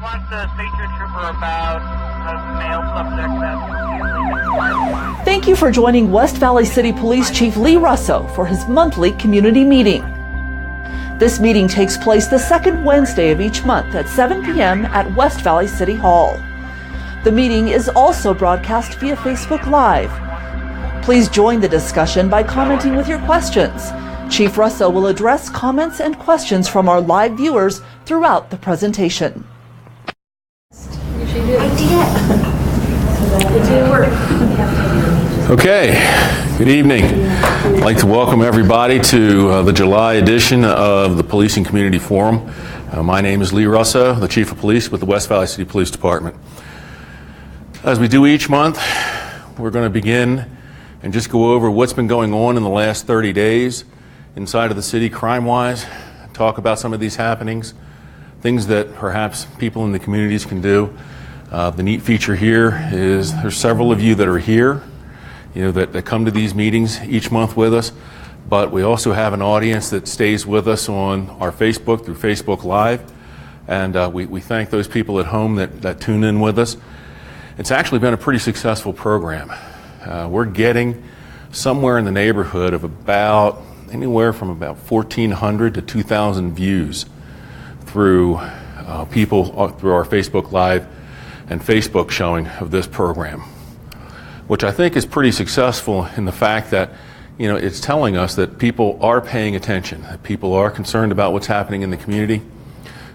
wants to speak to a trooper about a male suspect that's... Thank you for joining West Valley City Police Chief Lee Russo for his monthly community meeting. This meeting takes place the second Wednesday of each month at 7 p.m. at West Valley City Hall. The meeting is also broadcast via Facebook Live. Please join the discussion by commenting with your questions. Chief Russo will address comments and questions from our live viewers throughout the presentation. Okay, good evening. I'd like to welcome everybody to the July edition of the Policing Community Forum. My name is Lee Russo, the Chief of Police with the West Valley City Police Department. As we do each month, we're going to begin and just go over what's been going on in the last 30 days inside of the city crime-wise, talk about some of these happenings, things that perhaps people in the communities can do. The neat feature here is there's several of you that are here, that come to these meetings each month with us, but we also have an audience that stays with us on our Facebook through Facebook Live, and we thank those people at home that tune in with us. It's actually been a pretty successful program. We're getting somewhere in the neighborhood of anywhere from about 1,400 to 2,000 views through people through our Facebook Live and Facebook showing of this program, which I think is pretty successful in the fact that it's telling us that people are paying attention, that people are concerned about what's happening in the community.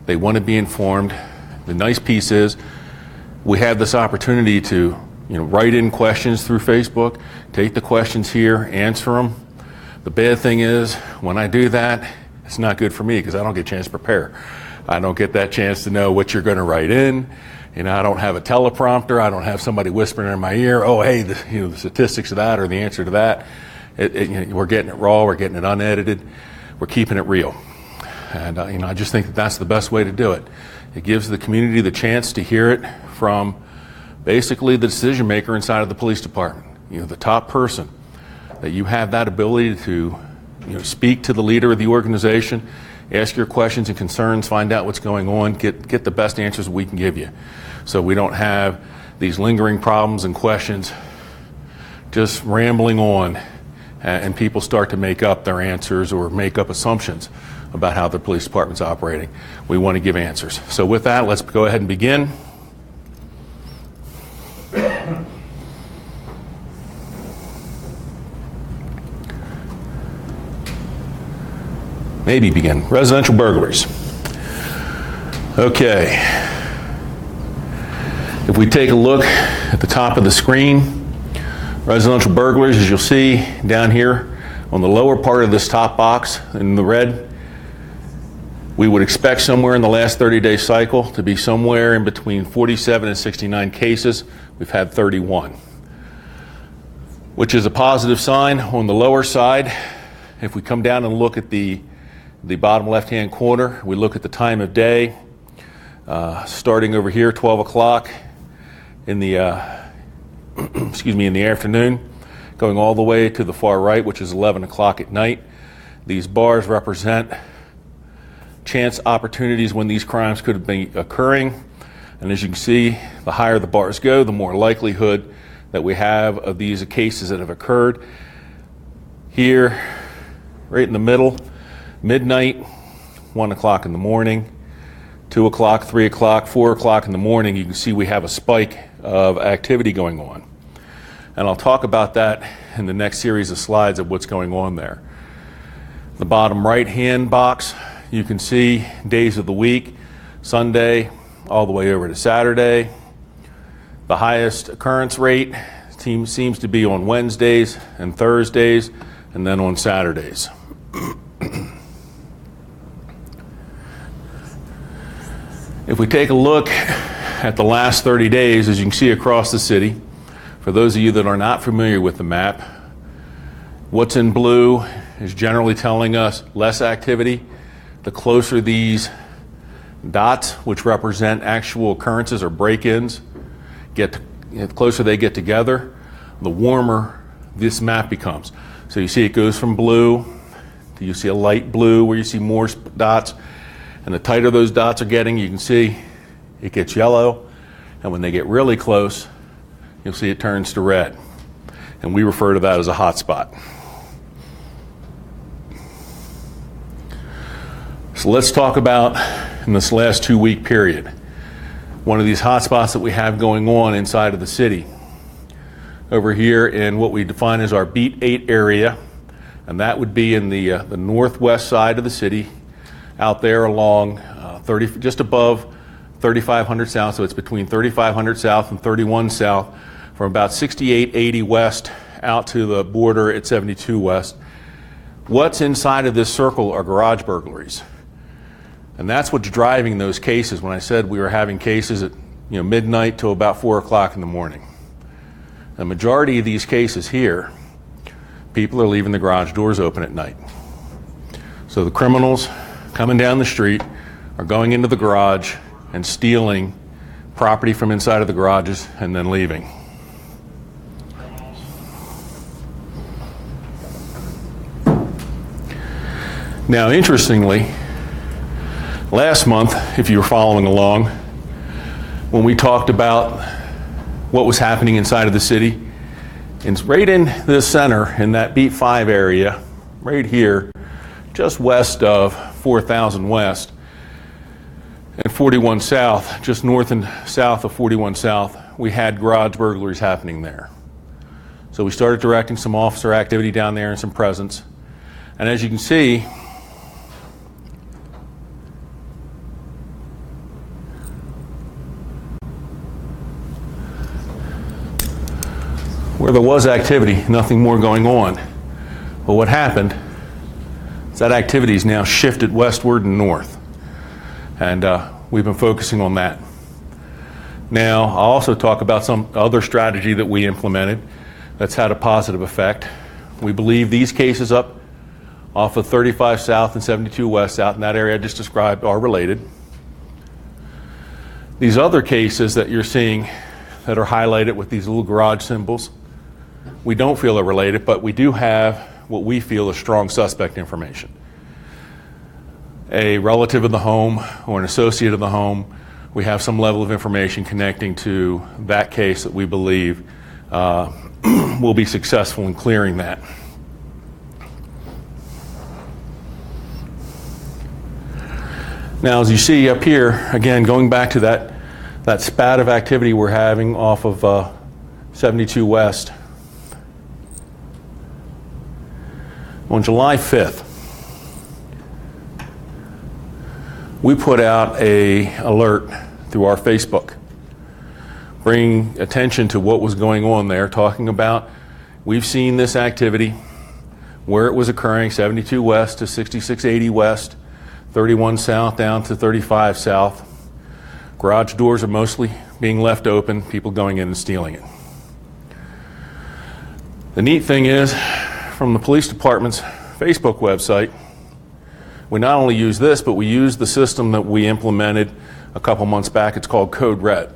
They want to be informed. The nice piece is we have this opportunity to write in questions through Facebook, take the questions here, answer them. The bad thing is when I do that, it's not good for me because I don't get a chance to prepare. I don't get that chance to know what you're going to write in. I don't have a teleprompter. I don't have somebody whispering in my ear, oh, hey, the statistics of that or the answer to that. We're getting it raw. We're getting it unedited. We're keeping it real. And, I just think that that's the best way to do it. It gives the community the chance to hear it from basically the decision maker inside of the police department, the top person, that you have that ability to speak to the leader of the organization, ask your questions and concerns, find out what's going on, get the best answers we can give you. So we don't have these lingering problems and questions just rambling on and people start to make up their answers or make up assumptions about how the police department's operating. We want to give answers. So with that, let's go ahead and begin. Residential burglaries. Okay. If we take a look at the top of the screen, residential burglaries, as you'll see down here on the lower part of this top box in the red, we would expect somewhere in the last 30-day cycle to be somewhere in between 47 and 69 cases. We've had 31, which is a positive sign. On the lower side, if we come down and look at the bottom left-hand corner, we look at the time of day, starting over here, 12 o'clock in the in the afternoon, going all the way to the far right, which is 11 o'clock at night. These bars represent chance opportunities when these crimes could be occurring. And as you can see, the higher the bars go, the more likelihood that we have of these cases that have occurred. Here, right in the middle, midnight, 1 o'clock in the morning, 2 o'clock, 3 o'clock, 4 o'clock in the morning, you can see we have a spike of activity going on. And I'll talk about that in the next series of slides of what's going on there. The bottom right-hand box, you can see days of the week, Sunday all the way over to Saturday. The highest occurrence rate seems to be on Wednesdays and Thursdays, and then on Saturdays. If we take a look at the last 30 days, as you can see across the city, for those of you that are not familiar with the map, what's in blue is generally telling us less activity. The closer these dots, which represent actual occurrences or break-ins, the closer they get together, the warmer this map becomes. So you see it goes from blue to you see a light blue where you see more dots, and the tighter those dots are getting, you can see it gets yellow, and when they get really close, you'll see it turns to red. And we refer to that as a hot spot. So let's talk about, in this last 2-week period, one of these hot spots that we have going on inside of the city. Over here in what we define as our Beat 8 area, and that would be in the northwest side of the city, out there along just above 3500 South, so it's between 3500 South and 31 South, from about 6880 West out to the border at 72 West. What's inside of this circle are garage burglaries. And that's what's driving those cases when I said we were having cases at midnight till about 4 o'clock in the morning. The majority of these cases here, people are leaving the garage doors open at night. So the criminals coming down the street are going into the garage and stealing property from inside of the garages and then leaving. Now, interestingly, last month, if you were following along, when we talked about what was happening inside of the city, it's right in the center, in that Beat 5 area, right here, just west of 4000 West and 41 South, just north and south of 41 South, we had garage burglaries happening there. So we started directing some officer activity down there and some presence. And as you can see, where there was activity, nothing more going on. But what happened is that activity is now shifted westward and north. And we've been focusing on that. Now, I'll also talk about some other strategy that we implemented that's had a positive effect. We believe these cases up off of 35 South and 72 West out in that area I just described are related. These other cases that you're seeing that are highlighted with these little garage symbols, we don't feel are related, but we do have what we feel is strong suspect information. A relative of the home or an associate of the home, we have some level of information connecting to that case that we believe will be successful in clearing that. Now, as you see up here, again, going back to that spat of activity we're having off of 72 West, on July 5th, we put out an alert through our Facebook, bringing attention to what was going on there, talking about we've seen this activity, where it was occurring, 72 West to 6680 West, 31 South down to 35 South. Garage doors are mostly being left open, people going in and stealing it. The neat thing is, from the police department's Facebook website, we not only use this, but we use the system that we implemented a couple months back. It's called Code Red,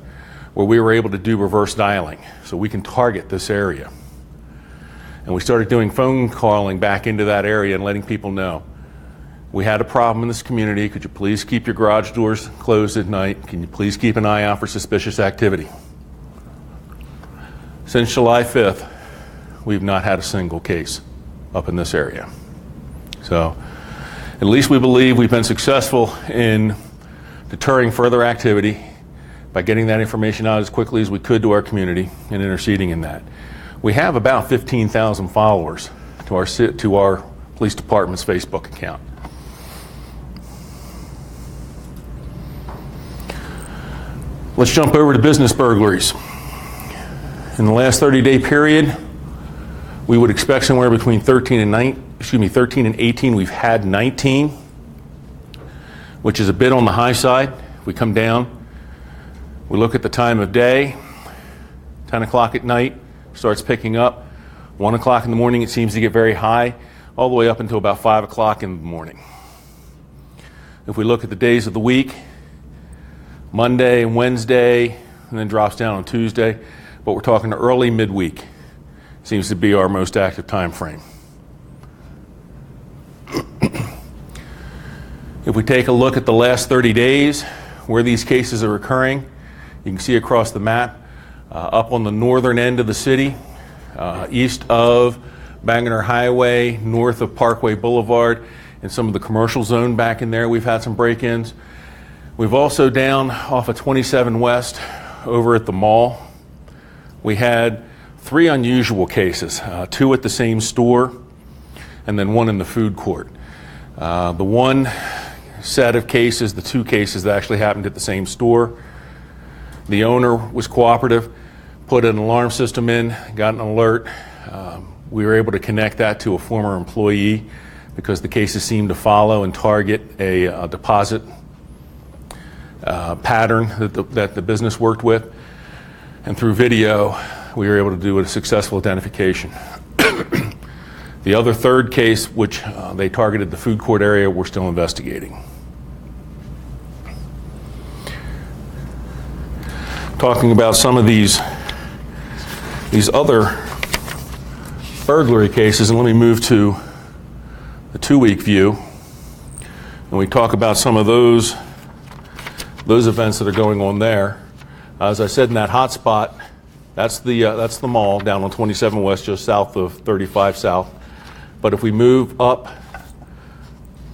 where we were able to do reverse dialing, so we can target this area. And we started doing phone calling back into that area and letting people know, we had a problem in this community. Could you please keep your garage doors closed at night? Can you please keep an eye out for suspicious activity? Since July 5th, we've not had a single case up in this area. So at least we believe we've been successful in deterring further activity by getting that information out as quickly as we could to our community and interceding in that. We have about 15,000 followers to our police department's Facebook account. Let's jump over to business burglaries. In the last 30-day period, we would expect somewhere between 13 and 18. We've had 19, which is a bit on the high side. If we come down, we look at the time of day, 10 o'clock at night, starts picking up. 1 o'clock in the morning, it seems to get very high, all the way up until about 5 o'clock in the morning. If we look at the days of the week, Monday and Wednesday, and then drops down on Tuesday, but we're talking early midweek. Seems to be our most active time frame. If we take a look at the last 30 days, where these cases are occurring, you can see across the map, up on the northern end of the city, east of Bangor Highway, north of Parkway Boulevard, and some of the commercial zone back in there, we've had some break-ins. We've also down off of 27 West over at the mall. We had 3 unusual cases, 2 at the same store, and then 1 in the food court. The one set of cases, the 2 cases that actually happened at the same store, the owner was cooperative, put an alarm system in, got an alert. We were able to connect that to a former employee because the cases seemed to follow and target a deposit pattern that the business worked with. And through video, we were able to do a successful identification. The other third case, which they targeted the food court area, we're still investigating. Talking about some of these other burglary cases, and let me move to the 2-week view, and we talk about some of those events that are going on there. As I said, in that hot spot, that's the mall down on 27 West, just south of 35 South. But if we move up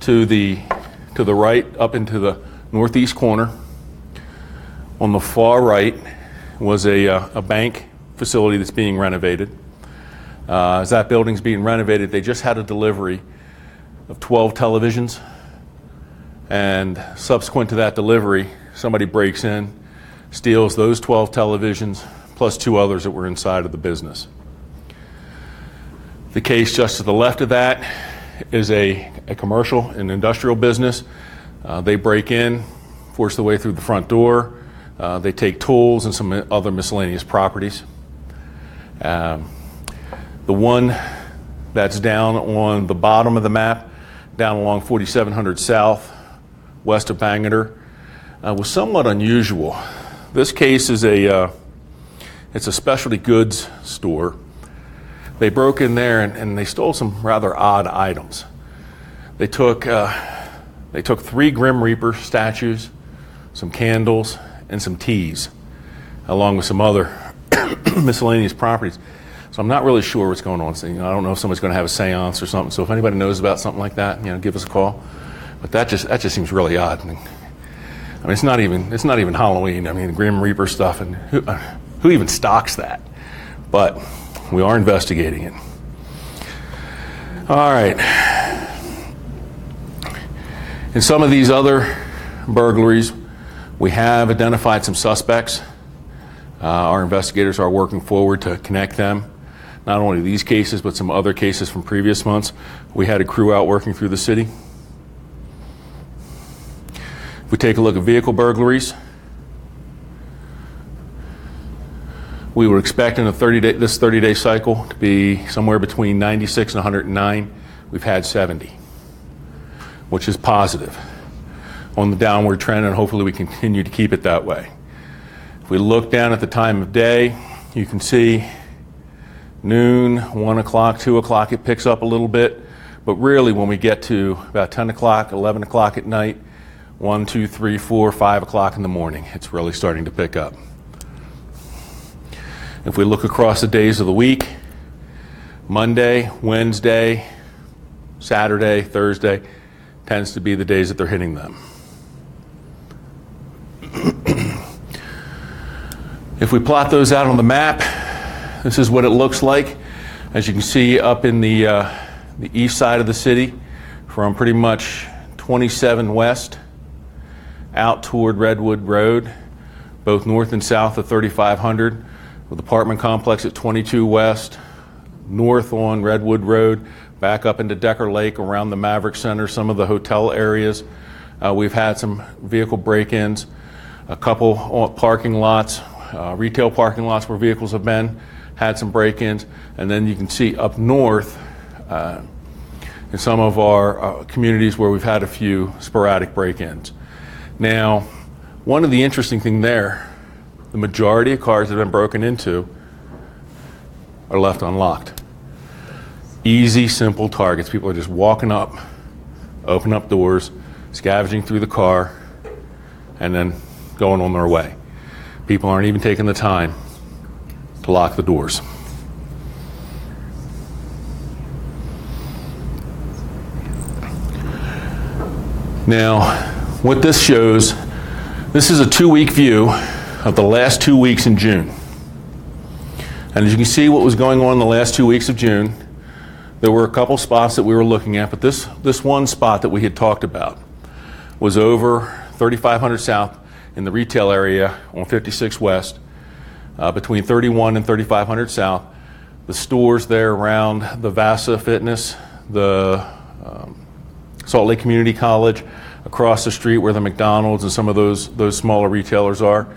to the right, up into the northeast corner, on the far right was a bank facility that's being renovated. As that building's being renovated, they just had a delivery of 12 televisions, and subsequent to that delivery, somebody breaks in, steals those 12 televisions, plus 2 others that were inside of the business. The case just to the left of that is a commercial and industrial business. They break in, force their way through the front door. They take tools and some other miscellaneous properties. The one that's down on the bottom of the map, down along 4700 South, west of Bangor, was somewhat unusual. This case is it's a specialty goods store. They broke in there and they stole some rather odd items. They took 3 Grim Reaper statues, some candles, and some teas, along with some other miscellaneous properties. So I'm not really sure what's going on. So, I don't know if somebody's going to have a seance or something. So if anybody knows about something like that, give us a call. But that just seems really odd. I mean, it's not even Halloween. I mean, Grim Reaper stuff, and who even stocks that? But we are investigating it. All right. In some of these other burglaries, we have identified some suspects. Our investigators are working forward to connect them. Not only these cases, but some other cases from previous months. We had a crew out working through the city. If we take a look at vehicle burglaries, we would expect in this 30-day cycle to be somewhere between 96 and 109. We've had 70, which is positive on the downward trend, and hopefully we continue to keep it that way. If we look down at the time of day, you can see noon, 1 o'clock, 2 o'clock, it picks up a little bit. But really, when we get to about 10 o'clock, 11 o'clock at night, 1, 2, 3, 4, 5 o'clock in the morning, it's really starting to pick up. If we look across the days of the week, Monday, Wednesday, Saturday, Thursday, tends to be the days that they're hitting them. If we plot those out on the map, this is what it looks like. As you can see up in the east side of the city, from pretty much 27 West out toward Redwood Road, both north and south of 3500, with apartment complex at 22 West, north on Redwood Road, back up into Decker Lake, around the Maverick Center, some of the hotel areas. We've had some vehicle break-ins, a couple parking lots, retail parking lots where vehicles have been, had some break-ins, and then you can see up north in some of our communities where we've had a few sporadic break-ins. Now, one of the interesting things there, the majority of cars that have been broken into are left unlocked. Easy, simple targets. People are just walking up, open up doors, scavenging through the car, and then going on their way. People aren't even taking the time to lock the doors. Now, what this shows, this is a 2-week view of the last 2 weeks in June. And as you can see what was going on in the last 2 weeks of June, there were a couple spots that we were looking at, but this one spot that we had talked about was over 3500 South in the retail area on 56 West, between 31 and 3500 South. The stores there around the Vasa Fitness, the Salt Lake Community College, across the street where the McDonald's and some of those smaller retailers are,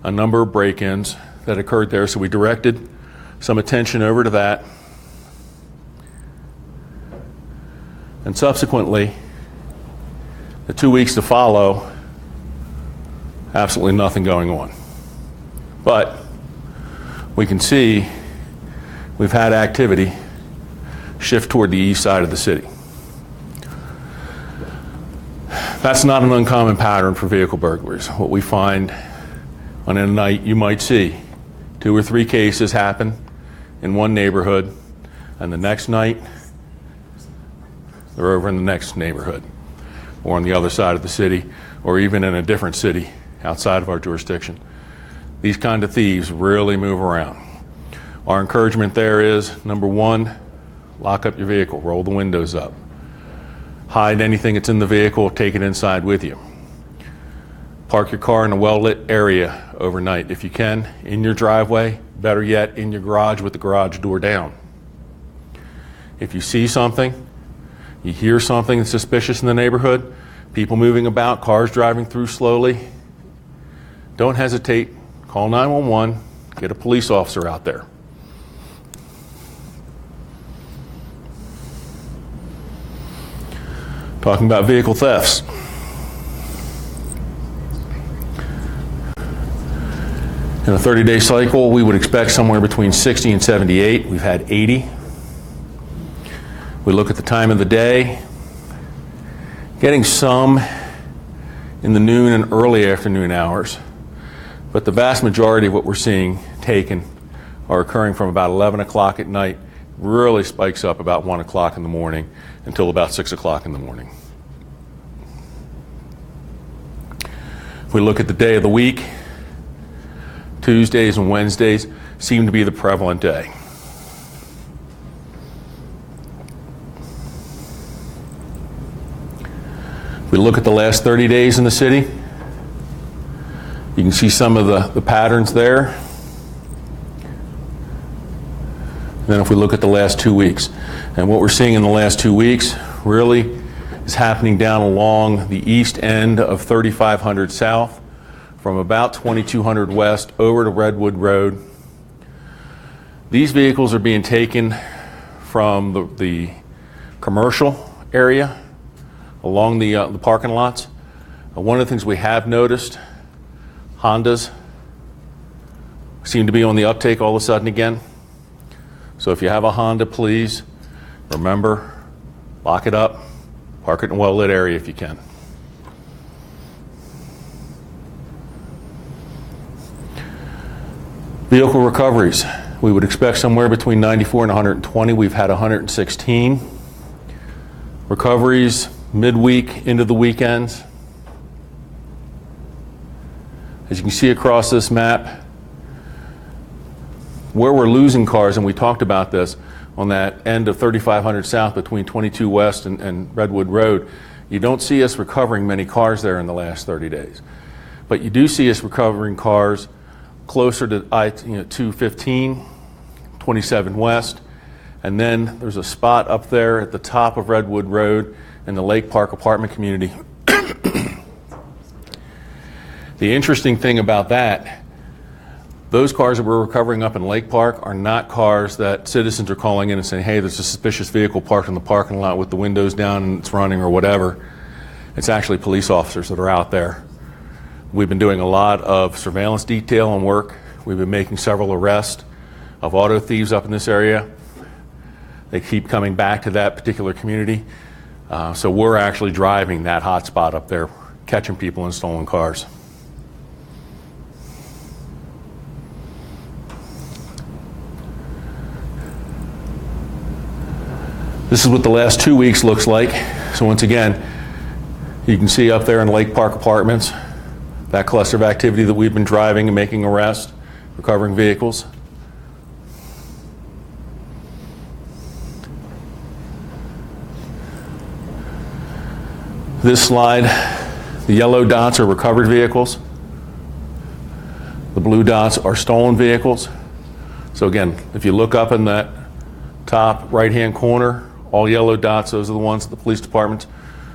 a number of break-ins that occurred there. So we directed some attention over to that. And subsequently, the 2 weeks to follow, absolutely nothing going on. But we can see we've had activity shift toward the east side of the city. That's not an uncommon pattern for vehicle burglaries. What we find on a night, you might see 2 or 3 cases happen in one neighborhood, and the next night, they're over in the next neighborhood, or on the other side of the city, or even in a different city outside of our jurisdiction. These kind of thieves really move around. Our encouragement there is, number one, lock up your vehicle, roll the windows up. Hide anything that's in the vehicle, take it inside with you. Park your car in a well-lit area overnight. If you can, in your driveway, better yet, in your garage with the garage door down. If you see something, you hear something that's suspicious in the neighborhood, people moving about, cars driving through slowly, don't hesitate. Call 911, get a police officer out there. Talking about vehicle thefts. In a 30-day cycle, we would expect somewhere between 60 and 78. We've had 80. We look at the time of the day, getting some in the noon and early afternoon hours, but the vast majority of what we're seeing taken are occurring from about 11 o'clock at night, really spikes up about 1 o'clock in the morning until about 6 o'clock in the morning. If we look at the day of the week, Tuesdays and Wednesdays seem to be the prevalent day. If we look at the last 30 days in the city, you can see some of the patterns there. And then if we look at the last 2 weeks, and what we're seeing in the last 2 weeks really is happening down along the east end of 3500 South, from about 2200 West over to Redwood Road. These vehicles are being taken from the commercial area along the parking lots. One of the things we have noticed, Hondas seem to be on the uptake all of a sudden again. So if you have a Honda, please remember, lock it up, park it in a well-lit area if you can. Vehicle recoveries. We would expect somewhere between 94 and 120. We've had 116. Recoveries midweek into the weekends. As you can see across this map, where we're losing cars, and we talked about this, on that end of 3500 South between 22 West and Redwood Road, you don't see us recovering many cars there in the last 30 days. But you do see us recovering cars closer to I-215, 27 West, and then there's a spot up there at the top of Redwood Road in the Lake Park apartment community. The interesting thing about that, those cars that we're recovering up in Lake Park are not cars that citizens are calling in and saying, hey, there's a suspicious vehicle parked in the parking lot with the windows down and it's running or whatever. It's actually police officers that are out there. We've been doing a lot of surveillance detail and work. We've been making several arrests of auto thieves up in this area. They keep coming back to that particular community. So we're actually driving that hot spot up there, catching people in stolen cars. This is what the last 2 weeks looks like. So once again, you can see up there in Lake Park Apartments, that cluster of activity that we've been driving and making arrests, recovering vehicles. This slide, the yellow dots are recovered vehicles. The blue dots are stolen vehicles. So again, if you look up in that top right-hand corner, all yellow dots, those are the ones that the police department's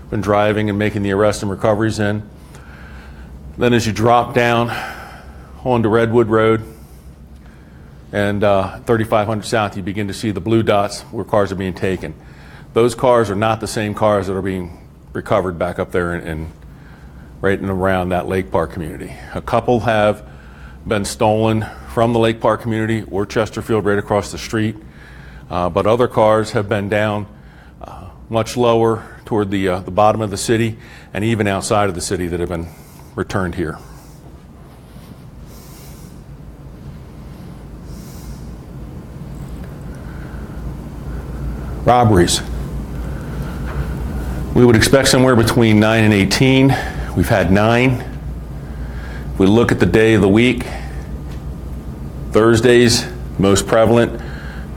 been driving and making the arrests and recoveries in. Then as you drop down onto Redwood Road and 3500 South, you begin to see the blue dots where cars are being taken. Those cars are not the same cars that are being recovered back up there in right and around that Lake Park community. A couple have been stolen from the Lake Park community or Chesterfield right across the street, but other cars have been down much lower toward the bottom of the city and even outside of the city that have been returned here. Robberies. We would expect somewhere between 9 and 18. We've had 9. If we look at the day of the week, Thursdays, most prevalent,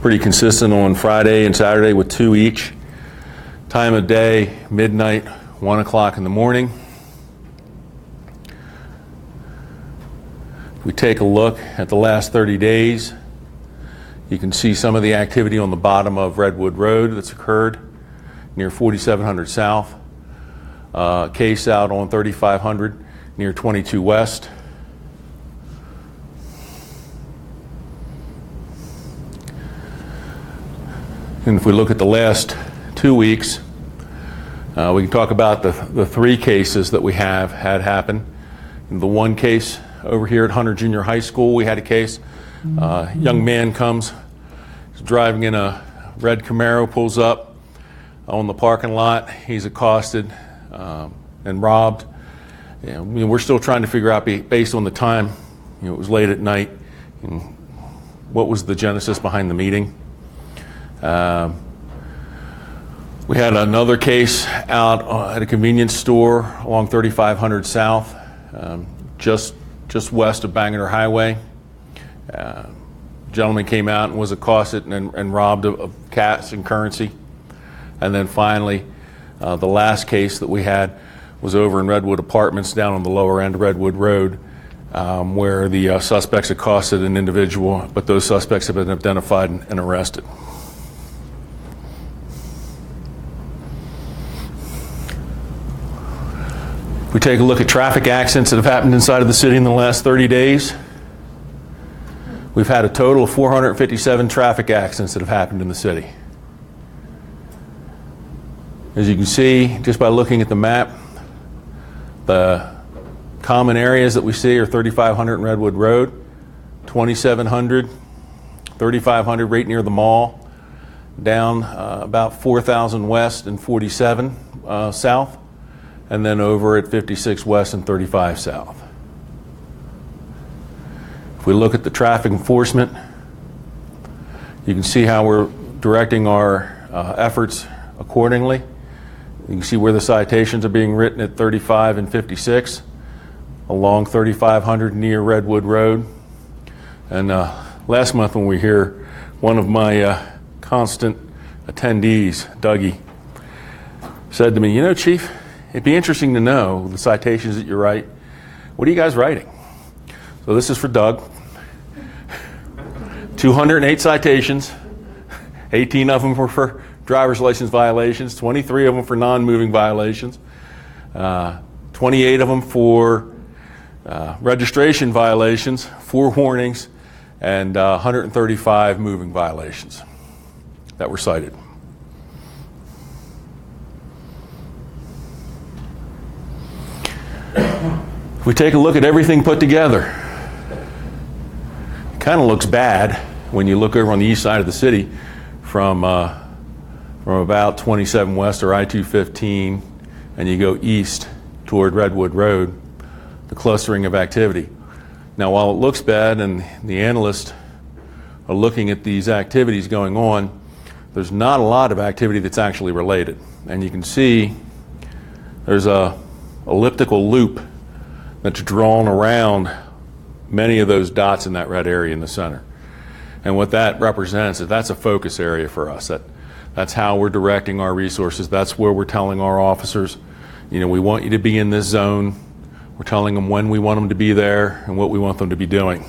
pretty consistent on Friday and Saturday with 2 each. Time of day, midnight, 1 o'clock in the morning. If we take a look at the last 30 days, you can see some of the activity on the bottom of Redwood Road that's occurred near 4700 South. Case out on 3500 near 22 West. And if we look at the last 2 weeks, we can talk about the 3 cases that we have had happen. In the one case over here at Hunter Junior High School, we had a case. Young man comes, he's driving in a red Camaro, pulls up on the parking lot. He's accosted and robbed. We're still trying to figure out, based on the time, it was late at night, what was the genesis behind the meeting. We had another case out at a convenience store along 3500 South, just west of Bangor Highway. Gentleman came out and was accosted and robbed of cash and currency. And then finally, the last case that we had was over in Redwood Apartments down on the lower end of Redwood Road, where the suspects accosted an individual, but those suspects have been identified and arrested. If we take a look at traffic accidents that have happened inside of the city in the last 30 days, we've had a total of 457 traffic accidents that have happened in the city. As you can see, just by looking at the map, the common areas that we see are 3500 and Redwood Road, 2700, 3500 right near the mall, down about 4000 West and 47 South, and then over at 56 West and 35 South. If we look at the traffic enforcement, you can see how we're directing our efforts accordingly. You can see where the citations are being written at 35 and 56 along 3500 near Redwood Road. And last month when we were here, one of my constant attendees, Dougie, said to me, "You know, Chief, it'd be interesting to know the citations that you write. What are you guys writing?" So this is for Doug. 208 citations, 18 of them were for driver's license violations, 23 of them for non-moving violations, 28 of them for registration violations, 4 warnings, and 135 moving violations that were cited. If we take a look at everything put together, it kind of looks bad when you look over on the east side of the city from about 27 West or I-215 and you go east toward Redwood Road, the clustering of activity. Now, while it looks bad and the analysts are looking at these activities going on, there's not a lot of activity that's actually related. And you can see there's a elliptical loop that's drawn around many of those dots in that red area in the center. And what that represents is that's a focus area for us. That's how we're directing our resources. That's where we're telling our officers, we want you to be in this zone. We're telling them when we want them to be there and what we want them to be doing.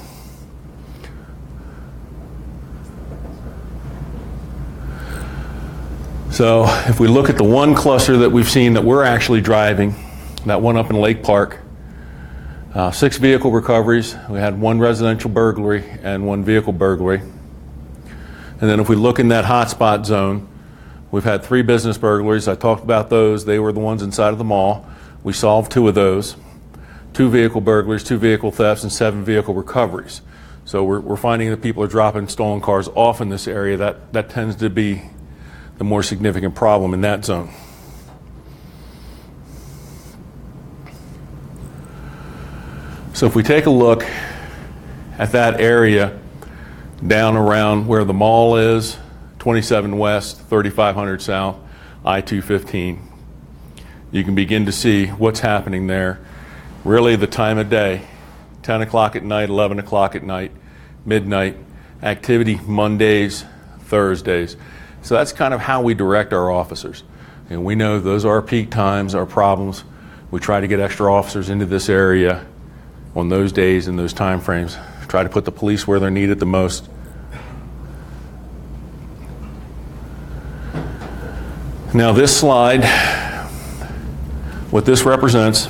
So if we look at the one cluster that we've seen that we're actually driving, that one up in Lake Park, 6 vehicle recoveries. We had 1 residential burglary and 1 vehicle burglary. And then if we look in that hotspot zone, we've had 3 business burglaries. I talked about those. They were the ones inside of the mall. We solved 2 of those. 2 vehicle burglaries, 2 vehicle thefts, and 7 vehicle recoveries. So we're finding that people are dropping stolen cars off in this area. That tends to be the more significant problem in that zone. So if we take a look at that area down around where the mall is, 27 West, 3500 South, I-215, you can begin to see what's happening there. Really the time of day, 10 o'clock at night, 11 o'clock at night, midnight, activity Mondays, Thursdays. So that's kind of how we direct our officers. And we know those are our peak times, our problems. We try to get extra officers into this area on those days and those time frames. Try to put the police where they're needed the most. Now this slide, what this represents,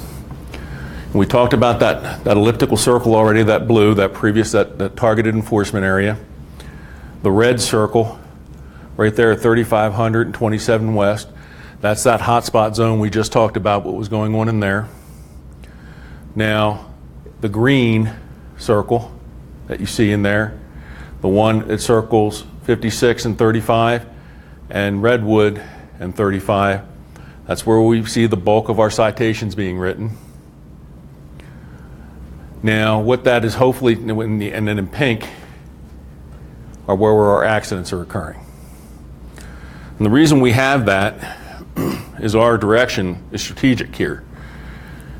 we talked about that elliptical circle already, that blue, that targeted enforcement area. The red circle right there at 3500 and 27 West, that's that hotspot zone we just talked about, what was going on in there. Now, the green circle that you see in there, the one that circles 56 and 35 and Redwood and 35, that's where we see the bulk of our citations being written. Now what that is hopefully, and then in pink are where our accidents are occurring. And the reason we have that is our direction is strategic here.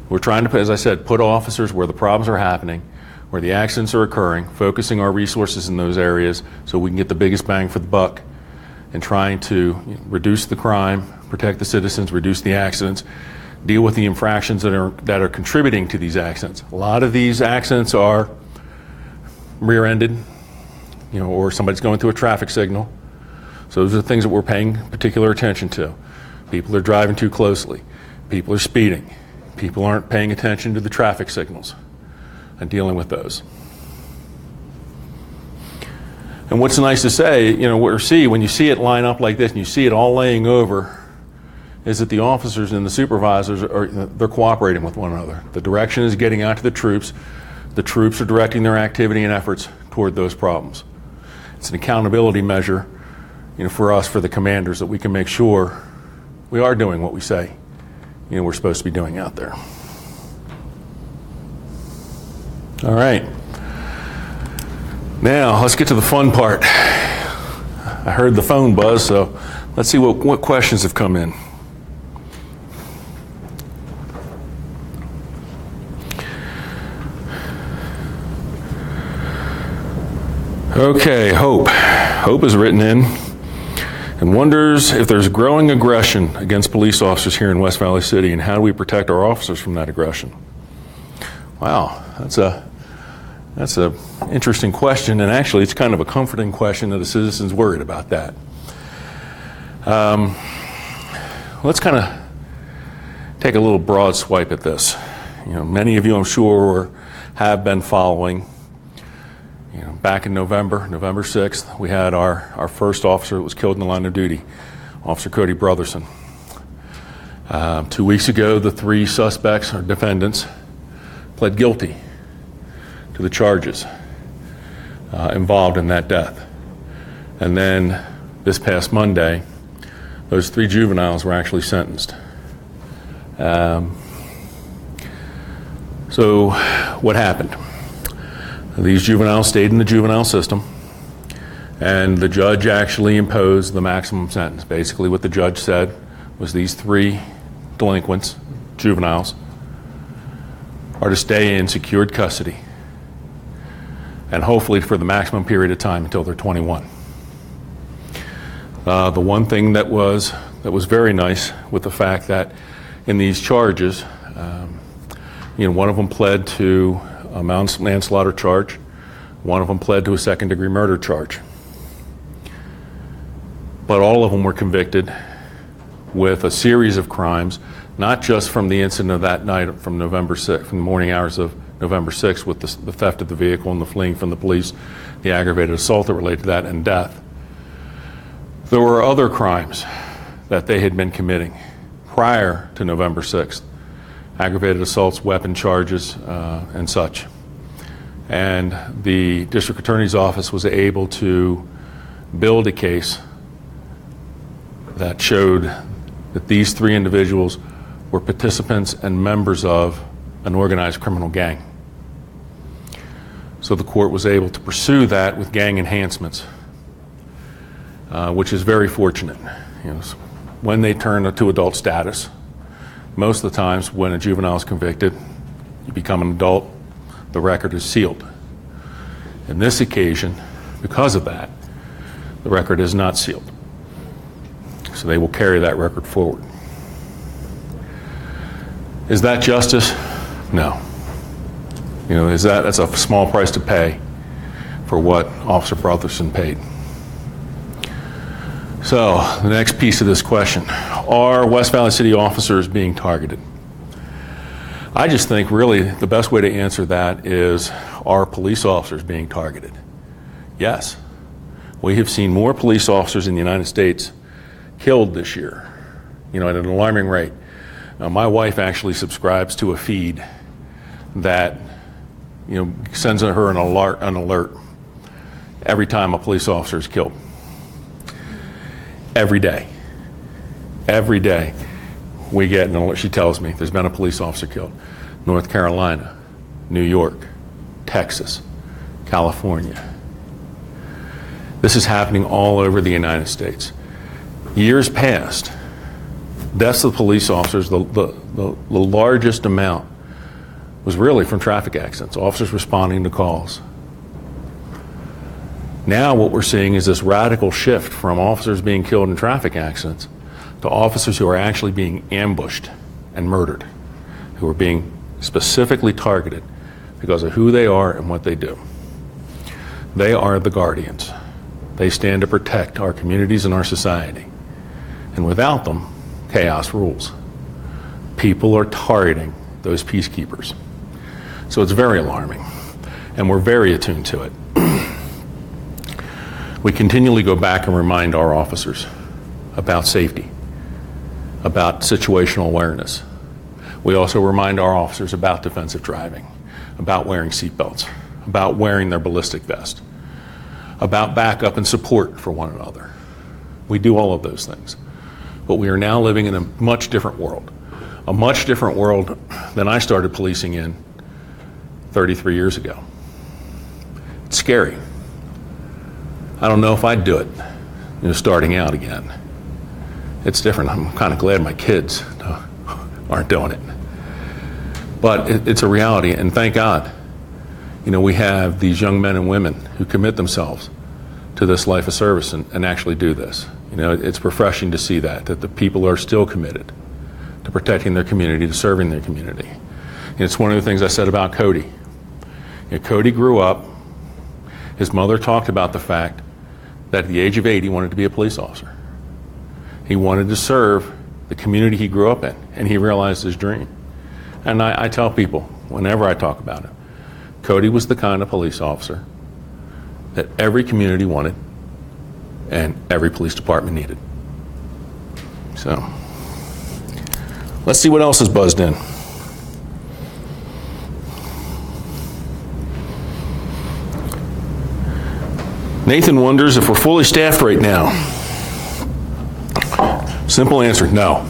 We're trying to, as I said, put officers where the problems are happening, where the accidents are occurring, focusing our resources in those areas so we can get the biggest bang for the buck, and trying to reduce the crime, protect the citizens, reduce the accidents, deal with the infractions that are contributing to these accidents. A lot of these accidents are rear-ended, or somebody's going through a traffic signal. So those are the things that we're paying particular attention to. People are driving too closely. People are speeding. People aren't paying attention to the traffic signals and dealing with those. And what's nice to say, when you see it line up like this and you see it all laying over, is that the officers and the supervisors they're cooperating with one another. The direction is getting out to the troops. The troops are directing their activity and efforts toward those problems. It's an accountability measure, for us, for the commanders, that we can make sure we are doing what we say we're supposed to be doing out there. All right. Now let's get to the fun part. I heard the phone buzz, so let's see what questions have come in. Okay, Hope. Hope is written in and wonders if there's growing aggression against police officers here in West Valley City, and how do we protect our officers from that aggression? Wow, that's a interesting question, and actually it's kind of a comforting question that a citizen's worried about that. Let's kind of take a little broad swipe at this. Many of you, I'm sure, have been following. Back in November 6th, we had our first officer that was killed in the line of duty, Officer Cody Brotherson. 2 weeks ago, the 3 suspects, or defendants, pled guilty to the charges involved in that death. And then this past Monday, those 3 juveniles were actually sentenced. So what happened? These juveniles stayed in the juvenile system. And the judge actually imposed the maximum sentence. Basically what the judge said was these 3 delinquents, juveniles, are to stay in secured custody, and hopefully for the maximum period of time until they're 21. The one thing that was very nice with the fact that in these charges, one of them pled to a manslaughter charge, one of them pled to a second-degree murder charge. But all of them were convicted with a series of crimes, not just from the incident of that night from November 6th, from the morning hours of November 6th with the theft of the vehicle and the fleeing from the police, the aggravated assault that related to that, and death. There were other crimes that they had been committing prior to November 6th, aggravated assaults, weapon charges, and such. And the district attorney's office was able to build a case that showed that these 3 individuals were participants and members of an organized criminal gang. So the court was able to pursue that with gang enhancements, which is very fortunate. When they turn to adult status, most of the times when a juvenile is convicted, you become an adult, the record is sealed. In this occasion, because of that, the record is not sealed. So they will carry that record forward. Is that justice? No. That's a small price to pay for what Officer Brotherson paid. So the next piece of this question, are West Valley City officers being targeted? I just think really the best way to answer that is, are police officers being targeted? Yes. We have seen more police officers in the United States killed this year, at an alarming rate. Now, my wife actually subscribes to a feed that, sends her an alert every time a police officer is killed. Every day we get an alert. She tells me there's been a police officer killed. North Carolina, New York, Texas, California. This is happening all over the United States. Years past, deaths of police officers, the largest amount was really from traffic accidents, officers responding to calls. Now what we're seeing is this radical shift from officers being killed in traffic accidents to officers who are actually being ambushed and murdered, who are being specifically targeted because of who they are and what they do. They are the guardians. They stand to protect our communities and our society. And without them, chaos rules. People are targeting those peacekeepers. So it's very alarming, and we're very attuned to it. We continually go back and remind our officers about safety, about situational awareness. We also remind our officers about defensive driving, about wearing seatbelts, about wearing their ballistic vest, about backup and support for one another. We do all of those things. But we are now living in a much different world than I started policing in 33 years ago. It's scary. I don't know if I'd do it, starting out again. It's different. I'm kind of glad my kids aren't doing it. But it's a reality, and thank God, we have these young men and women who commit themselves to this life of service and actually do this. It's refreshing to see that the people are still committed to protecting their community, to serving their community. And it's one of the things I said about Cody. Cody grew up, his mother talked about the fact that at the age of 8, he wanted to be a police officer. He wanted to serve the community he grew up in, and he realized his dream. And I tell people, whenever I talk about it, Cody was the kind of police officer that every community wanted and every police department needed. So, let's see what else is buzzed in. Nathan wonders if we're fully staffed right now. Simple answer, no.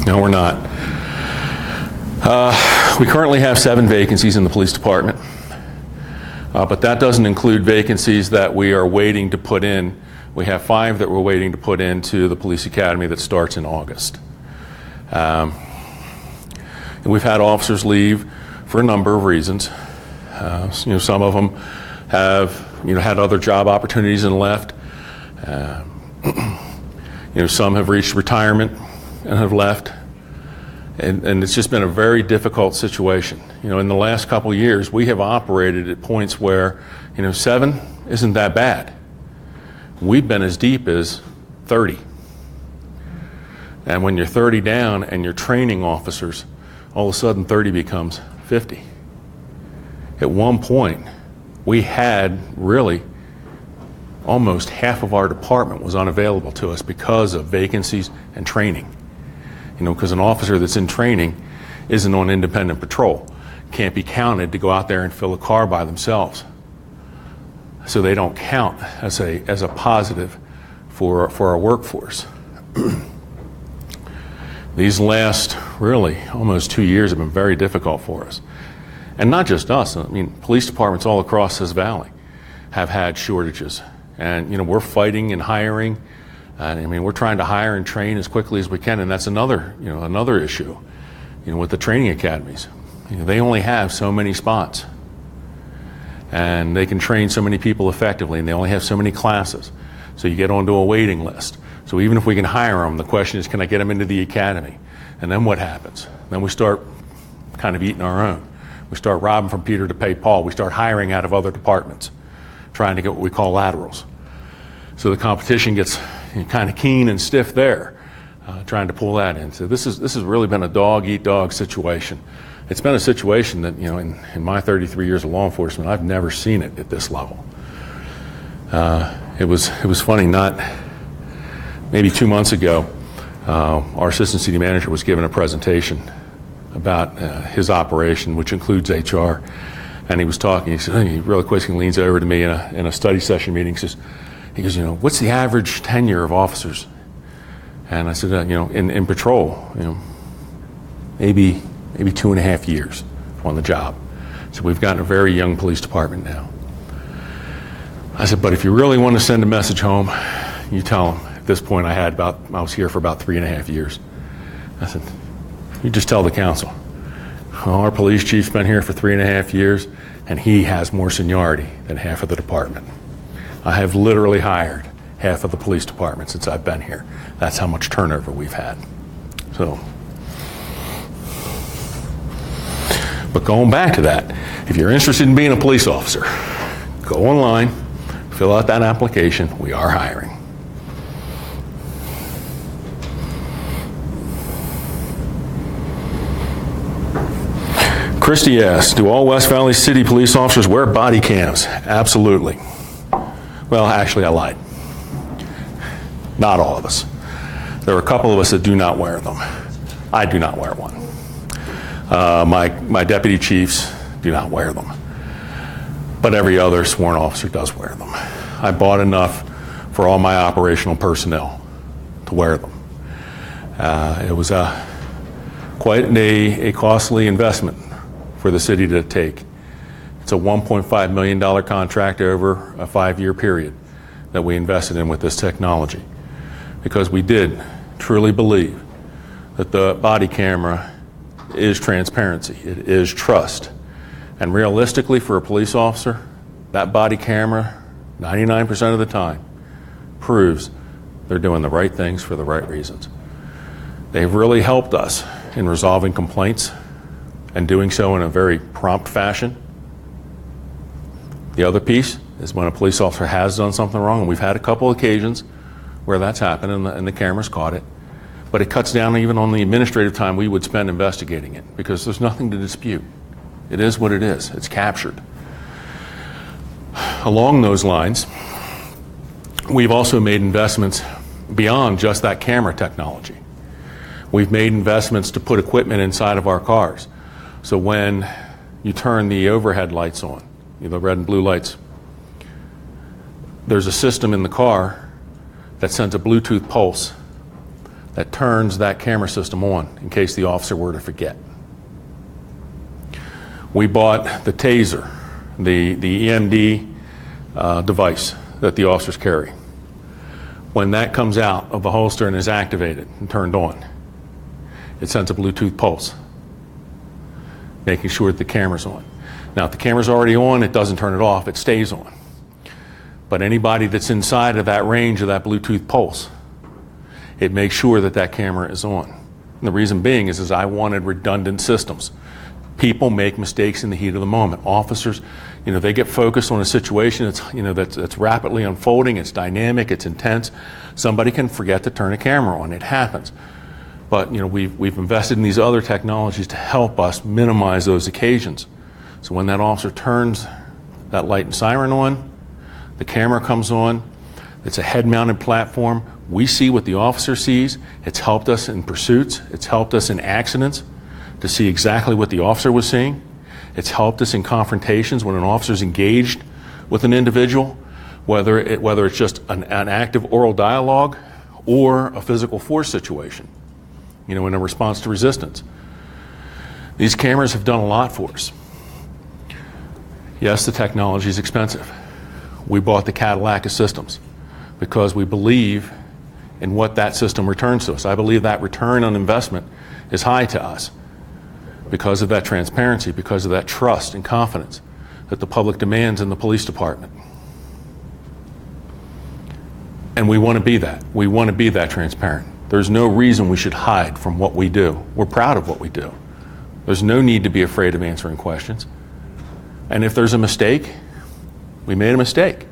No, we're not. We currently have 7 vacancies in the police department. But that doesn't include vacancies that we are waiting to put in. We have 5 that we're waiting to put into the police academy that starts in August. And we've had officers leave for a number of reasons. Some of them have had other job opportunities and left. Some have reached retirement and have left. And it's just been a very difficult situation. In the last couple of years, we have operated at points where, 7 isn't that bad. We've been as deep as 30. And when you're 30 down and you're training officers, all of a sudden 30 becomes 50. At one point, we had really almost half of our department was unavailable to us because of vacancies and training. Because an officer that's in training isn't on independent patrol, can't be counted to go out there and fill a car by themselves. So they don't count as a positive for our workforce. These last really almost 2 years have been very difficult for us. And not just us, police departments all across this valley have had shortages. And we're fighting and hiring. We're trying to hire and train as quickly as we can, and that's another issue. With the training academies, they only have so many spots, and they can train so many people effectively, and they only have so many classes. So you get onto a waiting list. So even if we can hire them, the question is, can I get them into the academy? And then what happens? Then we start kind of eating our own. We start robbing from Peter to pay Paul. We start hiring out of other departments, trying to get what we call laterals. So the competition gets kind of keen and stiff there, trying to pull that in. So this has really been a dog-eat-dog situation. It's been a situation that, in my 33 years of law enforcement, I've never seen it at this level. It was funny, maybe 2 months ago, our assistant city manager was given a presentation about his operation, which includes HR, and he was talking. He really quickly leans over to me in a study session meeting. He goes, what's the average tenure of officers? And I said, in patrol, maybe 2.5 years on the job. So we've gotten a very young police department now. I said, but if you really want to send a message home, you tell them. At this point, I was here for about 3.5 years. I said, you just tell the council. Well, our police chief's been here for 3.5 years, and he has more seniority than half of the department. I have literally hired half of the police department since I've been here. That's how much turnover we've had. So, but going back to that, if you're interested in being a police officer, go online, fill out that application. We are hiring. Christy asks, do all West Valley City police officers wear body cams? Absolutely. Well, actually, I lied. Not all of us. There are a couple of us that do not wear them. I do not wear one. My deputy chiefs do not wear them. But every other sworn officer does wear them. I bought enough for all my operational personnel to wear them. It was quite a costly investment for the city to take. It's a $1.5 million contract over a 5-year period that we invested in with this technology, because we did truly believe that the body camera is transparency, it is trust. And realistically, for a police officer, that body camera, 99% of the time, proves they're doing the right things for the right reasons. They've really helped us in resolving complaints and doing so in a very prompt fashion. The other piece is when a police officer has done something wrong, and we've had a couple occasions where that's happened and the cameras caught it, but it cuts down even on the administrative time we would spend investigating it, because there's nothing to dispute. It is what it is. It's captured. Along those lines, we've also made investments beyond just that camera technology. We've made investments to put equipment inside of our cars. So when you turn the overhead lights on, the red and blue lights, there's a system in the car that sends a Bluetooth pulse that turns that camera system on in case the officer were to forget. We bought the taser, the EMD device that the officers carry. When that comes out of the holster and is activated and turned on, it sends a Bluetooth pulse, making sure that the camera's on. Now, if the camera's already on, it doesn't turn it off, it stays on. But anybody that's inside of that range of that Bluetooth pulse, it makes sure that that camera is on. And the reason being is I wanted redundant systems. People make mistakes in the heat of the moment. Officers, they get focused on a situation that's rapidly unfolding, it's dynamic, it's intense. Somebody can forget to turn a camera on. It happens. But we've invested in these other technologies to help us minimize those occasions. So when that officer turns that light and siren on, the camera comes on, it's a head-mounted platform. We see what the officer sees. It's helped us in pursuits. It's helped us in accidents to see exactly what the officer was seeing. It's helped us in confrontations when an officer's engaged with an individual, whether it's just an active oral dialogue or a physical force situation, in a response to resistance. These cameras have done a lot for us. Yes, the technology is expensive. We bought the Cadillac of systems because we believe in what that system returns to us. I believe that return on investment is high to us because of that transparency, because of that trust and confidence that the public demands in the police department. And we want to be that. We want to be that transparent. There's no reason we should hide from what we do. We're proud of what we do. There's no need to be afraid of answering questions. And if there's a mistake, we made a mistake.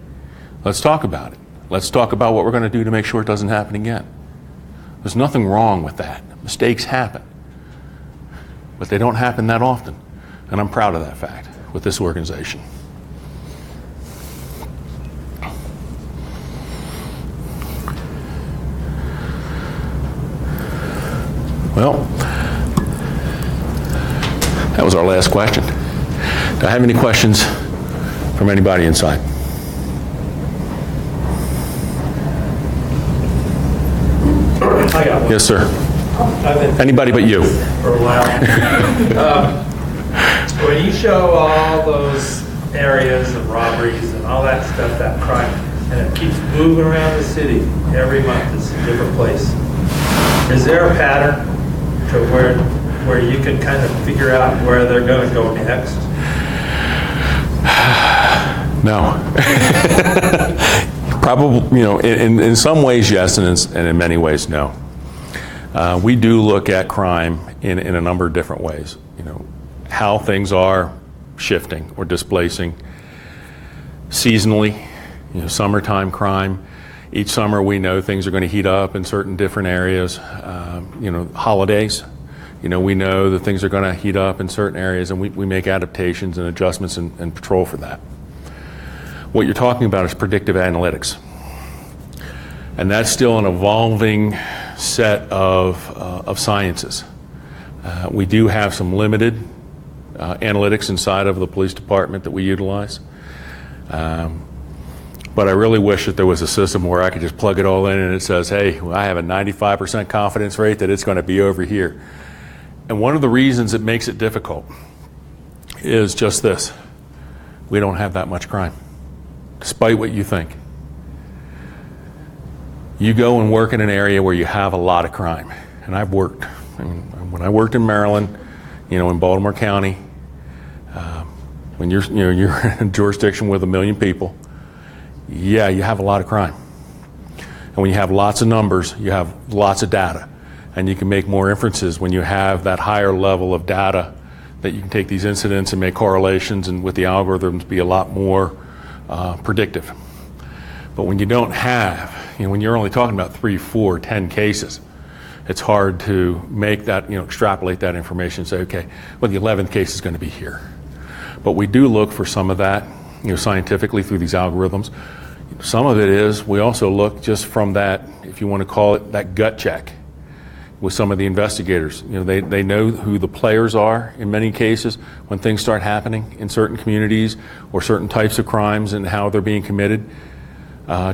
Let's talk about it. Let's talk about what we're going to do to make sure it doesn't happen again. There's nothing wrong with that. Mistakes happen. But they don't happen that often. And I'm proud of that fact with this organization. Well, that was our last question. Do I have any questions from anybody inside? I got one. Yes, sir. I've been Anybody but you. for a while. When you show all those areas of robberies and all that stuff, that crime, and it keeps moving around the city every month, it's a different place. Is there a pattern to where you can kind of figure out where they're going to go next? No. Probably, in some ways, yes, and in many ways, no. We do look at crime in a number of different ways. How things are shifting or displacing seasonally, summertime crime. Each summer we know things are going to heat up in certain different areas. Holidays, we know that things are going to heat up in certain areas, and we make adaptations and adjustments and patrol for that. What you're talking about is predictive analytics. And that's still an evolving set of sciences. We do have some limited analytics inside of the police department that we utilize. But I really wish that there was a system where I could just plug it all in and it says, hey, I have a 95% confidence rate that it's going to be over here. And one of the reasons it makes it difficult is just this. We don't have that much crime, despite what you think. You go and work in an area where you have a lot of crime. And I've worked. When I worked in Maryland, in Baltimore County, when you're in a jurisdiction with 1 million people, yeah, you have a lot of crime. And when you have lots of numbers, you have lots of data. And you can make more inferences when you have that higher level of data, that you can take these incidents and make correlations, and with the algorithms be a lot more predictive. But when you don't have, when you're only talking about 3, 4, 10 cases, it's hard to make that, extrapolate that information and say, okay, well, the 11th case is going to be here. But we do look for some of that, scientifically through these algorithms. Some of it is, we also look just from that, if you want to call it, that gut check with some of the investigators. They know who the players are in many cases when things start happening in certain communities or certain types of crimes and how they're being committed,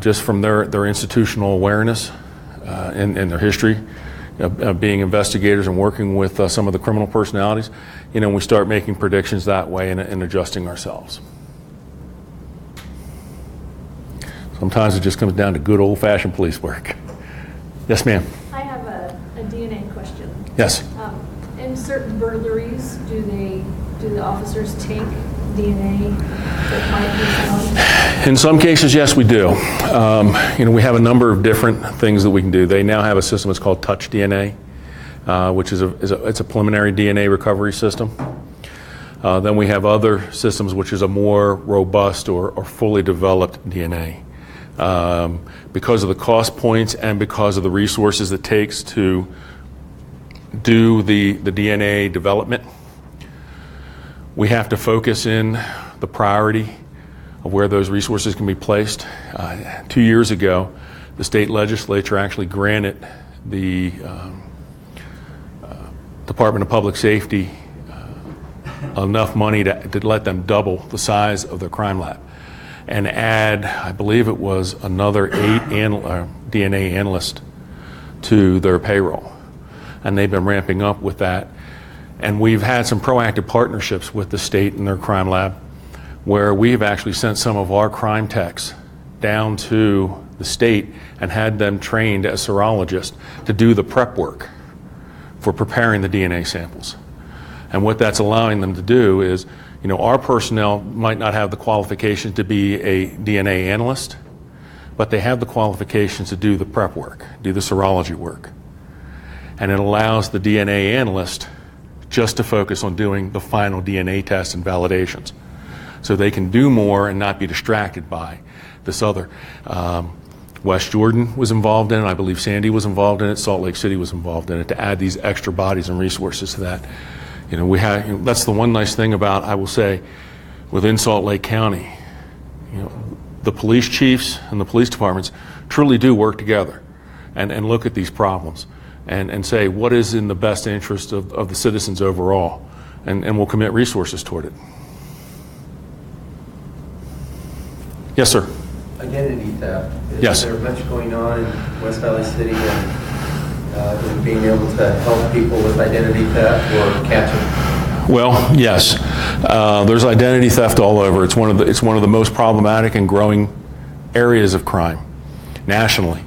just from their institutional awareness and their history of being investigators and working with some of the criminal personalities. We start making predictions that way and adjusting ourselves. Sometimes it just comes down to good old-fashioned police work. Yes, ma'am. I have a DNA question. Yes. In certain burglaries, do the officers take DNA that might be found? In some cases, yes, we do. We have a number of different things that we can do. They now have a system that's called Touch DNA, which is a preliminary DNA recovery system. Then we have other systems which is a more robust or fully developed DNA. Because of the cost points and because of the resources it takes to do the DNA development, we have to focus in the priority of where those resources can be placed. 2 years ago, the state legislature actually granted the Department of Public Safety enough money to let them double the size of their crime lab and add, I believe it was another 8 DNA analysts to their payroll. And they've been ramping up with that. And we've had some proactive partnerships with the state and their crime lab where we've actually sent some of our crime techs down to the state and had them trained as serologists to do the prep work for preparing the DNA samples. And what that's allowing them to do is, our personnel might not have the qualifications to be a DNA analyst, but they have the qualifications to do the prep work, do the serology work. And it allows the DNA analyst just to focus on doing the final DNA tests and validations. So they can do more and not be distracted by this other. West Jordan was involved in it. I believe Sandy was involved in it. Salt Lake City was involved in it to add these extra bodies and resources to that. That's the one nice thing about, I will say, within Salt Lake County, the police chiefs and the police departments truly do work together and look at these problems and say what is in the best interest of the citizens overall, and will commit resources toward it. Yes, sir. Identity theft. Yes. Is there much going on in West Valley City in being able to help people with identity theft or catch them? Well, yes. There's identity theft all over. It's one of the most problematic and growing areas of crime nationally.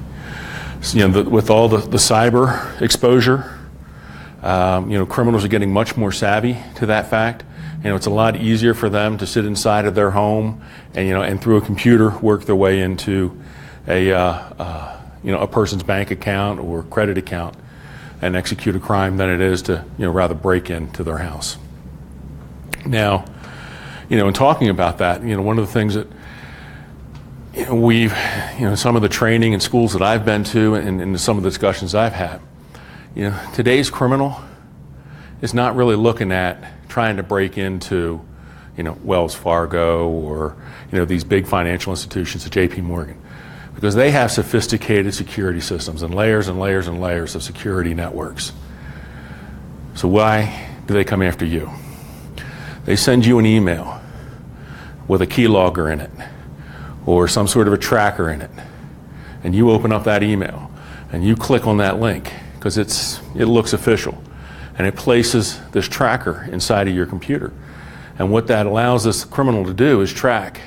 With all the cyber exposure, criminals are getting much more savvy to that fact. It's a lot easier for them to sit inside of their home and through a computer work their way into a person's bank account or credit account and execute a crime than it is to rather break into their house. Now, in talking about that, one of the things that we've, some of the training in schools that I've been to and some of the discussions I've had, today's criminal is not really looking at trying to break into, Wells Fargo or, these big financial institutions at JP Morgan, because they have sophisticated security systems and layers and layers and layers of security networks. So why do they come after you? They send you an email with a keylogger in it or some sort of a tracker in it, and you open up that email and you click on that link because it looks official, and it places this tracker inside of your computer. And what that allows this criminal to do is track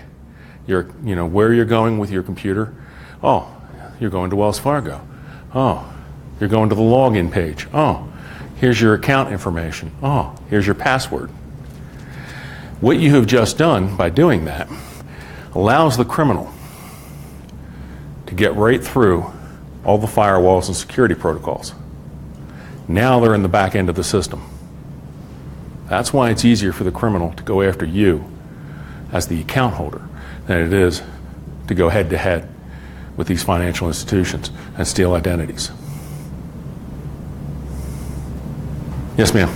where you're going with your computer. Oh, you're going to Wells Fargo. Oh, you're going to the login page. Oh, here's your account information. Oh, here's your password. What you have just done by doing that allows the criminal to get right through all the firewalls and security protocols. Now they're in the back end of the system. That's why it's easier for the criminal to go after you as the account holder than it is to go head to head with these financial institutions and steal identities. Yes, ma'am.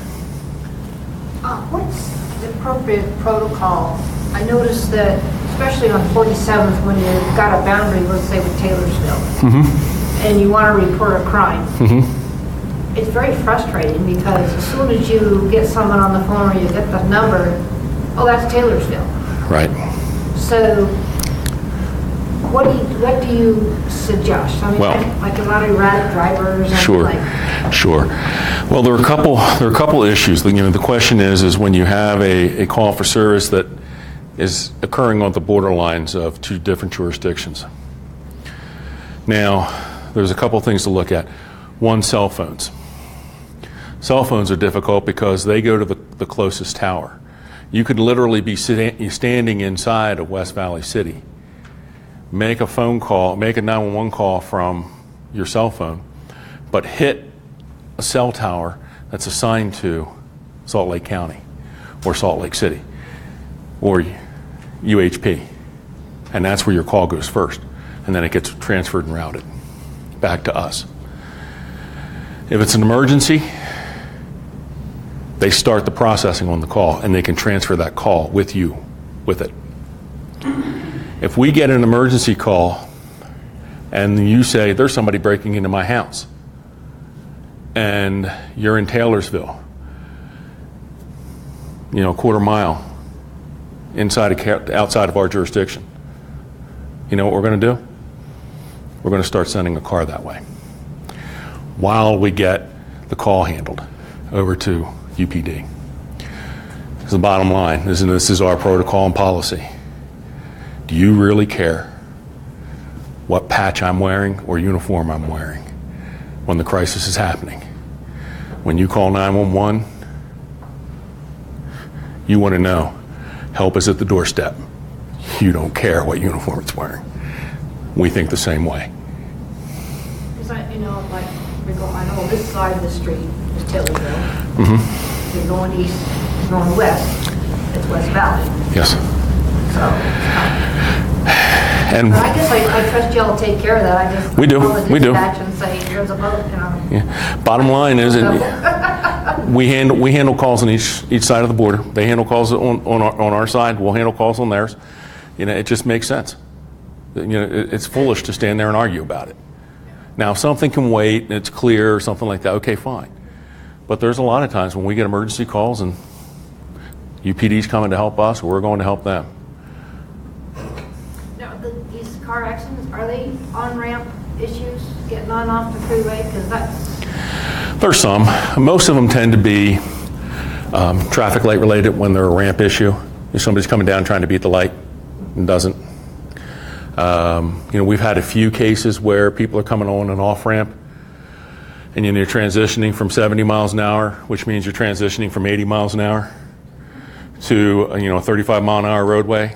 What's the appropriate protocol? I noticed that, especially on 47th, when you've got a boundary, let's say with Taylorsville, and you want to report a crime, it's very frustrating because as soon as you get someone on the phone or you get the number, oh, that's Taylorsville. Right. So what do you suggest? I mean, like a lot of erratic drivers. And Sure. Well, there are a couple issues. The question is when you have a call for service that is occurring on the borderlines of two different jurisdictions. Now, there's a couple things to look at. One, cell phones. Cell phones are difficult because they go to the closest tower. You could literally be standing inside of West Valley City, make a phone call, make a 911 call from your cell phone, but hit a cell tower that's assigned to Salt Lake County or Salt Lake City or UHP. And that's where your call goes first. And then it gets transferred and routed back to us. If it's an emergency, they start the processing on the call and they can transfer that call with you, with it. If we get an emergency call and you say, there's somebody breaking into my house, and you're in Taylorsville, you know, a quarter mile outside of our jurisdiction, you know what we're going to do? We're going to start sending a car that way while we get the call handled over to UPD. This is the bottom line. This is our protocol and policy. Do you really care what patch I'm wearing or uniform I'm wearing when the crisis is happening? When you call 911, you want to know help is at the doorstep. You don't care what uniform it's wearing. We think the same way. Because you know, like I know this side of the street is Taylorsville. Mm-hmm. You're going east, you're going west, it's West Valley. Yes. So, and but I guess I trust y'all to take care of that. I just we do. call the We do. dispatch and say there's a boat, you know. Yeah. Bottom line is, we handle calls on each side of the border. They handle calls on our side. We'll handle calls on theirs. You know, it just makes sense. You know, it's foolish to stand there and argue about it. Now, if something can wait and it's clear or something like that, okay, fine. But there's a lot of times when we get emergency calls and UPD's coming to help us, or we're going to help them. Now, these car accidents, are they on-ramp issues, getting on off the freeway? Because that's... There's some. Most of them tend to be traffic light related when they're a ramp issue. If somebody's coming down trying to beat the light and doesn't. You know, we've had a few cases where people are coming on and off ramp, and you're transitioning from 70 miles an hour, which means you're transitioning from 80 miles an hour to a 35 mile an hour roadway,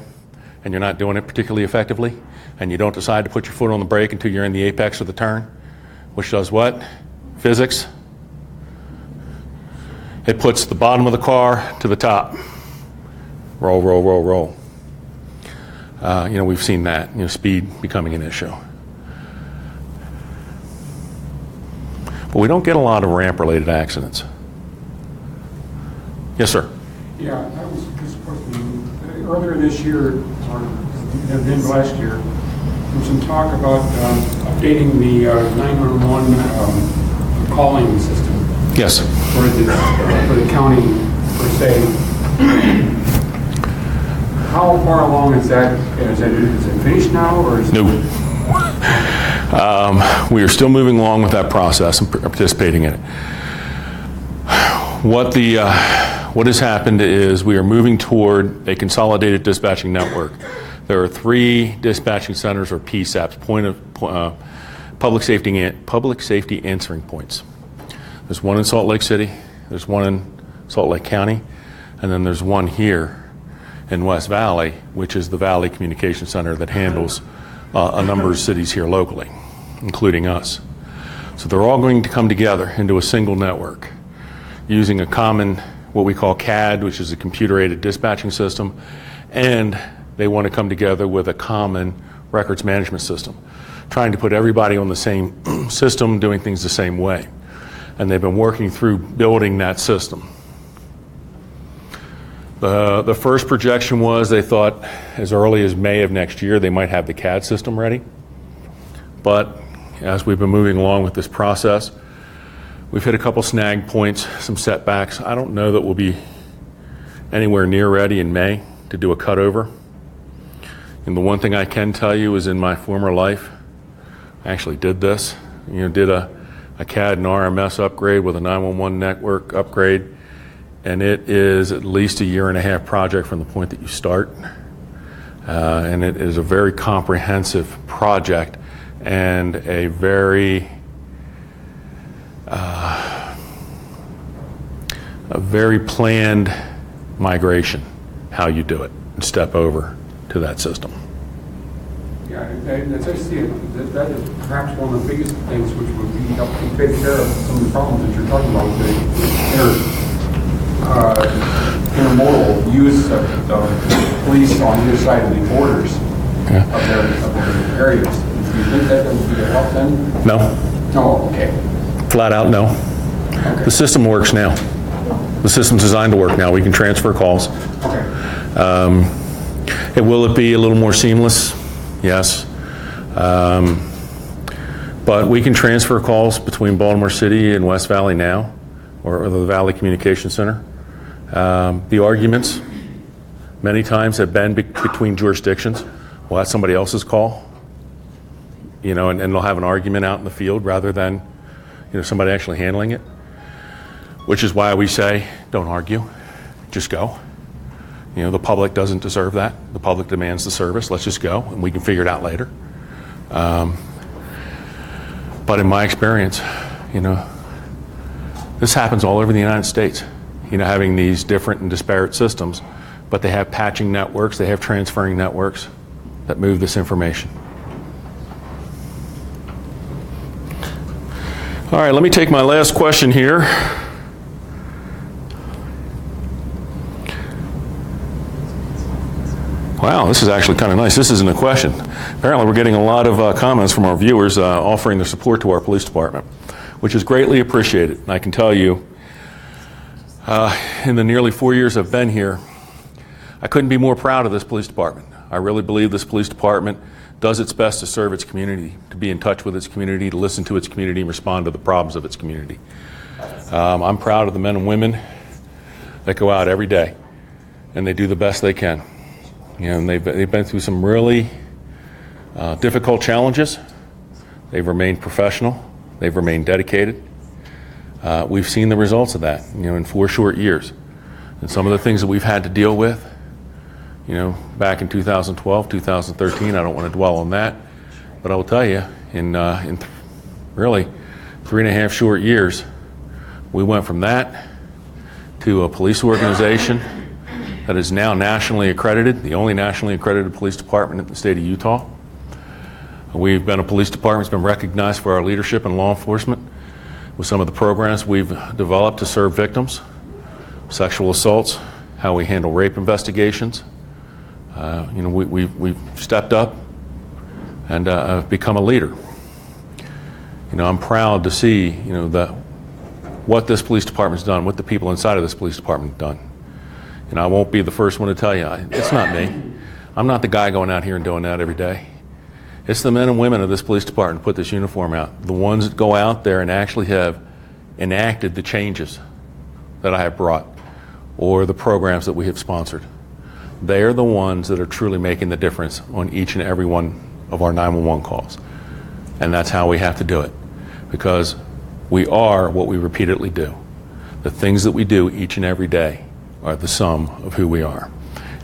and you're not doing it particularly effectively, and you don't decide to put your foot on the brake until you're in the apex of the turn, which does what? Physics. It puts the bottom of the car to the top. Roll, roll, roll, roll. We've seen that, speed becoming an issue. But we don't get a lot of ramp-related accidents. Yes, sir. Yeah, that was just a question. Earlier this year, or the end of last year, there was some talk about updating the 911 calling system. Yes. For the county, per se. How far along is that? Is it finished now, or is no? We are still moving along with that process and participating in it. What has happened is we are moving toward a consolidated dispatching network. There are 3 dispatching centers, or PSAPs, public safety answering points. There's one in Salt Lake City, there's one in Salt Lake County, and then there's one here in West Valley, which is the Valley Communication Center that handles a number of cities here locally, including us. So they're all going to come together into a single network using a common, what we call CAD, which is a computer-aided dispatching system, and they want to come together with a common records management system, trying to put everybody on the same system, doing things the same way. And they've been working through building that system. The first projection was they thought as early as May of next year they might have the CAD system ready. But as we've been moving along with this process, we've hit a couple snag points, some setbacks. I don't know that we'll be anywhere near ready in May to do a cutover. And the one thing I can tell you is in my former life, I actually did this. Did a CAD and RMS upgrade with a 911 network upgrade. And it is at least a 1.5-year project from the point that you start. And it is a very comprehensive project and a very planned migration, how you do it, and step over to that system. Yeah, and as I see it, that is perhaps one of the biggest things which would be helping take care of some of the problems that you're talking about with the intermodal use of police on either side of the borders of their areas. Do you think that would be a help then? No. No, okay. Flat out, no. Okay. The system works now. The system's designed to work now. We can transfer calls. Okay. Will it be a little more seamless? Yes. But we can transfer calls between Baltimore City and West Valley now, or the Valley Communication Center. The arguments many times have been between jurisdictions. Well, that's somebody else's call, and they'll have an argument out in the field rather than, somebody actually handling it. Which is why we say, don't argue, just go. The public doesn't deserve that. The public demands the service. Let's just go, and we can figure it out later. But in my experience, this happens all over the United States. Having these different and disparate systems, but they have patching networks, they have transferring networks that move this information. All right, let me take my last question here. Wow, this is actually kind of nice. This isn't a question. Apparently we're getting a lot of comments from our viewers offering their support to our police department, which is greatly appreciated. And I can tell you, in the nearly 4 years I've been here, I couldn't be more proud of this police department. I really believe this police department does its best to serve its community, to be in touch with its community, to listen to its community, and respond to the problems of its community. I'm proud of the men and women that go out every day, and they do the best they can. And they've been through some really difficult challenges. They've remained professional. They've remained dedicated. We've seen the results of that, in 4 short years. And some of the things that we've had to deal with, back in 2012, 2013, I don't want to dwell on that. But I will tell you, in really 3.5 short years, we went from that to a police organization that is now nationally accredited, the only nationally accredited police department in the state of Utah. We've been a police department that's been recognized for our leadership in law enforcement with some of the programs we've developed to serve victims, sexual assaults, how we handle rape investigations. We've stepped up and become a leader. I'm proud to see, what this police department's done, what the people inside of this police department have done. I won't be the first one to tell you, it's not me. I'm not the guy going out here and doing that every day. It's the men and women of this police department who put this uniform out, the ones that go out there and actually have enacted the changes that I have brought or the programs that we have sponsored. They are the ones that are truly making the difference on each and every one of our 911 calls. And that's how we have to do it, because we are what we repeatedly do. The things that we do each and every day are the sum of who we are.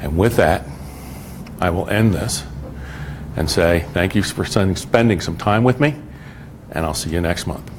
And with that, I will end this and say thank you for spending some time with me, and I'll see you next month.